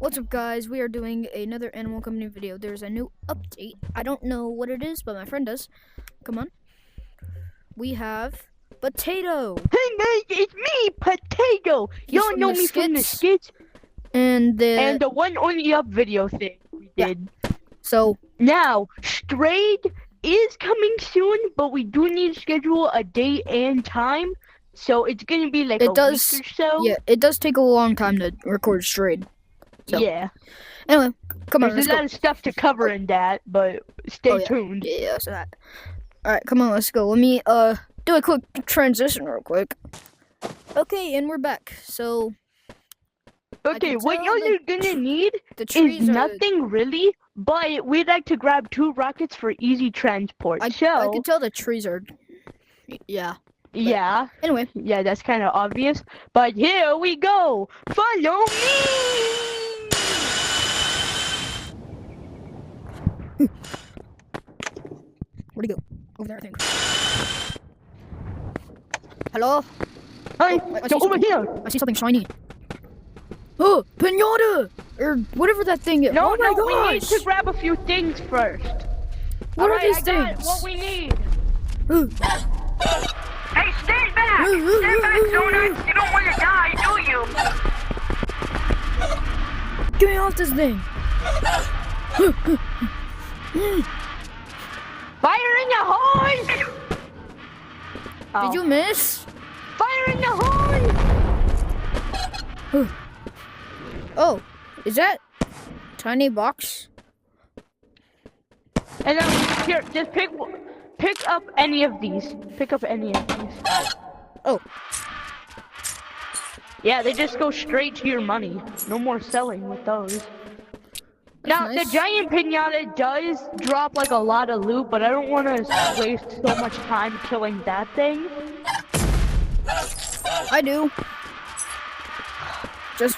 What's up, guys? We are doing another Animal Company video. There's a new update. I don't know what it is, but my friend does. Come on. We have Potato. Hey guys, it's me, Potato. Y'all know me from the skits and the one only up video thing we did. So now, Strayed is coming soon, but we do need to schedule a date and time. So it's gonna be like a week or so. Yeah, it does take a long time to record Strayed. So. Yeah. Anyway, come on, There's a lot of stuff to cover in that, but stay tuned. Yeah, so that. Alright, come on, let's go. Let me do a quick transition real quick. Okay, and we're back. So okay, what y'all are gonna need is nothing really, but we'd like to grab 2 rockets for easy transport. I can tell the trees are yeah. Anyway. Yeah, that's kind of obvious. But here we go. Follow me. Where'd he go? Over there, I think. Hello? Hi, over here. I see something shiny. Oh, pinata! Or whatever that thing is. No, oh my gosh! We need to grab a few things first. What are these things? What we need. Hey, stand back! Stand back, Donut! You don't want to die, do you? Get me off this thing! Fire in the horn! Did you miss? Fire in the horn! Oh, is that tiny box? And then here, just pick up any of these. Pick up any of these. Oh. Yeah, they just go straight to your money. No more selling with those. Now, the giant pinata does drop like a lot of loot, but I don't want to waste so much time killing that thing. I do.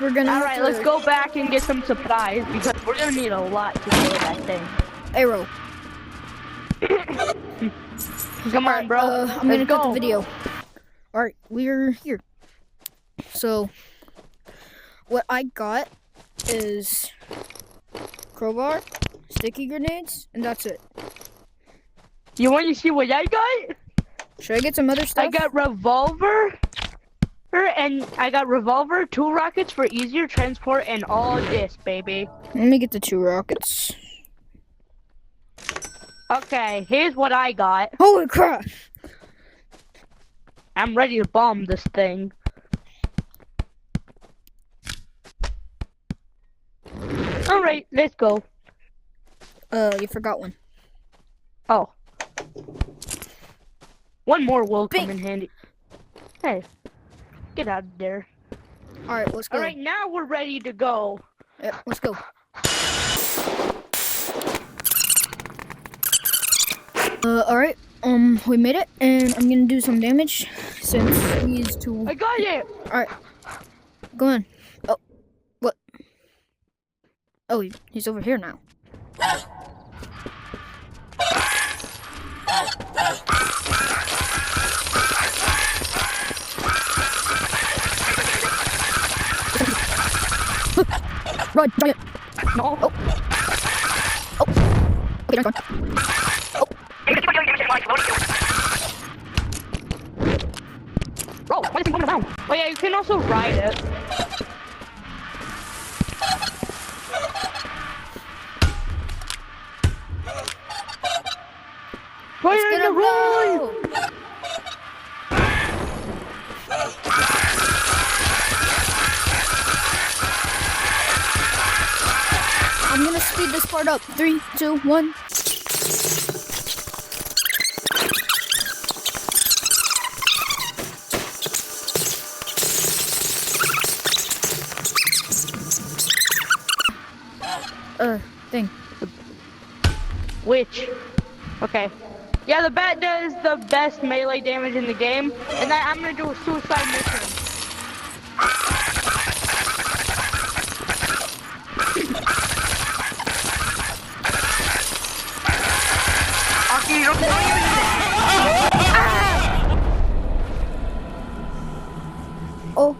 We're gonna. Alright, let's go back and get some supplies because we're gonna need a lot to kill that thing. Arrow. Come on, bro. I'm gonna cut the video. Alright, we're here. So, what I got is crowbar, sticky grenades, and that's it. You want to see what I got? Should I get some other stuff? I got revolver, and I got revolver, 2 rockets for easier transport, and all this, baby. Let me get the 2 rockets. Okay, here's what I got. Holy crap! I'm ready to bomb this thing. Alright, let's go. You forgot one. Oh. One more will come in handy. Hey, get out of there. Alright, let's go. Alright, now we're ready to go. Yeah, let's go. Alright, we made it, and I'm gonna do some damage since he's too. I got it! Alright, go on. Oh, what? Oh, he's over here now. Run, giant! No. Oh. Oh. Okay, nice one. Oh. Bro, why is he moving around? Oh yeah, you can also ride it. Fire in the road! I'm gonna speed this part up. 3, 2, 1. Thing. Which? Okay. Yeah, the bat does the best melee damage in the game, and then I'm gonna do a suicide mission. Oh.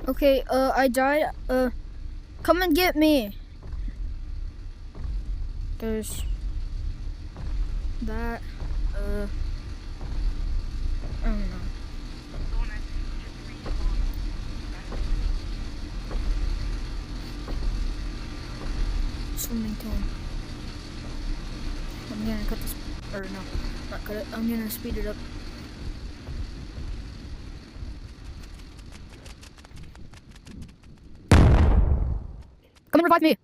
Okay, I died. Come and get me. There's that. I don't know. Swimming tone. I'm gonna cut this, or no, not cut it. I'm gonna speed it up. Come and revive me.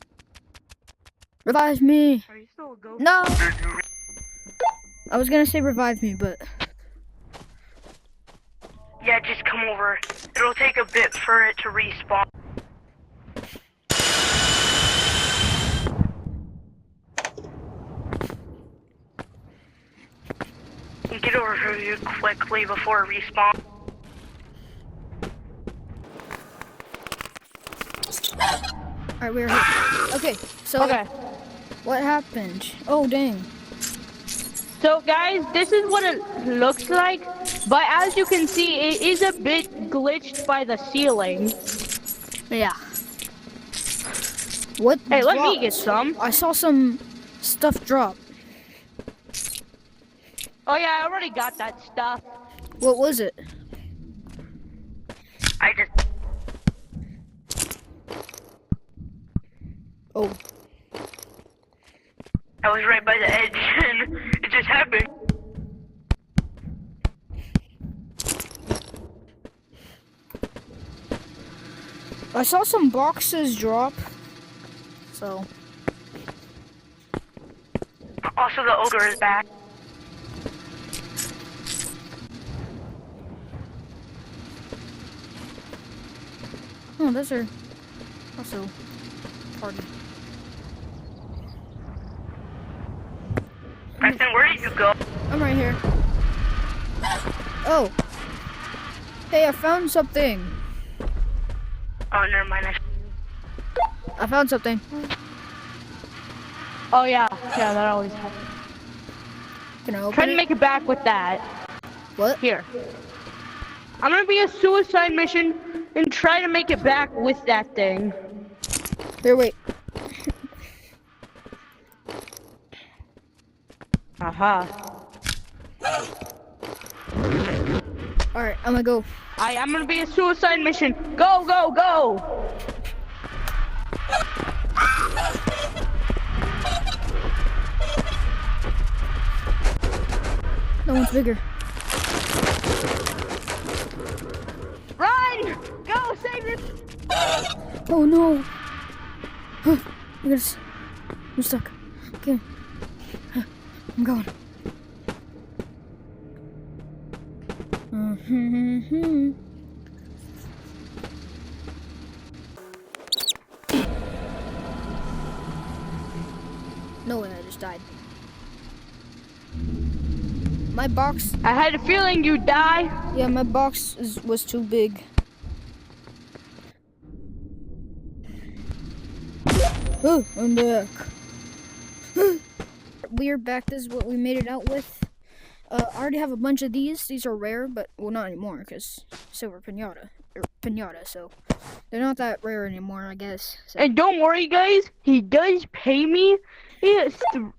Revive me. Are you still a ghost? No. I was gonna say revive me, but Yeah, just come over. It'll take a bit for it to respawn. Get over here quickly before it respawns. alright, we're here. Okay, so Okay. what happened? Oh dang. So guys, this is what it looks like, but as you can see, it is a bit glitched by the ceiling. Yeah. What? Hey, let me dropped? get some. I saw some stuff drop. Oh yeah, I already got that stuff. What was it? I just... Oh. I was right by the edge and it just happened. I saw some boxes drop. So. Also, the ogre is back. Oh, those are also party. Preston, where did you go? I'm right here. Oh. Hey, I found something. Oh, never mind. I found something. Oh yeah, yeah, that always happens. Can I open Try to it? make it back with that. What? Here. I'm gonna be a suicide mission and try to make it back with that thing. Here, wait. Aha. Alright, I'm gonna go. I'm gonna be a suicide mission. Go, go, go! That one's bigger. Run! Go, save it! Oh no! Huh, I'm stuck. Okay. Huh, I'm going. No way, I just died. My box, I had a feeling you'd die. yeah, my box was too big. Oh, I'm back. We're back. This is what we made it out with. I already have a bunch of these. These are rare, but, well, not anymore, because silver pinata, so they're not that rare anymore, I guess. So. And don't worry, guys. He does pay me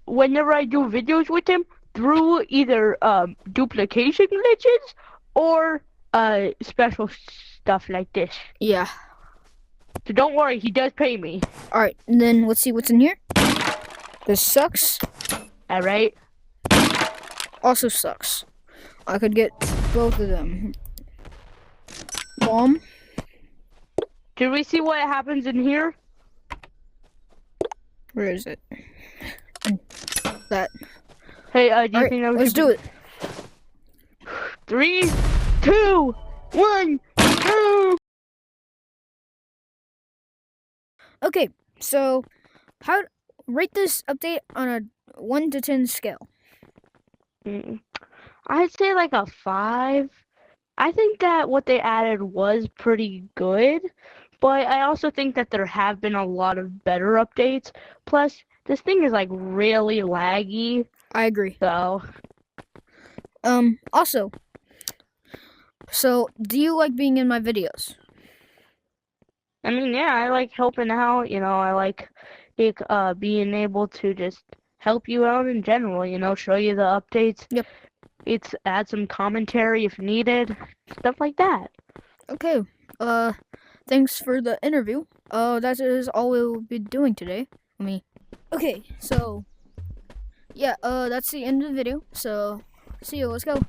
whenever I do videos with him through either duplication glitches or special stuff like this. Yeah. So don't worry, he does pay me. Alright, and then let's see what's in here. This sucks. Alright? Also sucks. I could get both of them. Bomb. Did we see what happens in here? Where is it? That. Hey, do you Alright, think that we let's should do it. 3, 2, 1, go! Okay, so rate this update on a 1 to 10 scale. I'd say like a 5. I think that what they added was pretty good, but I also think that there have been a lot of better updates. Plus, this thing is like really laggy, I agree. so. Also, so do you like being in my videos? I mean, yeah, I like helping out, you know, I like being able to just help you out in general, you know, show you the updates. Yep. It's add some commentary if needed, stuff like that. Okay. Thanks for the interview. That is all we'll be doing today. Okay, so yeah, that's the end of the video. So see you, let's go.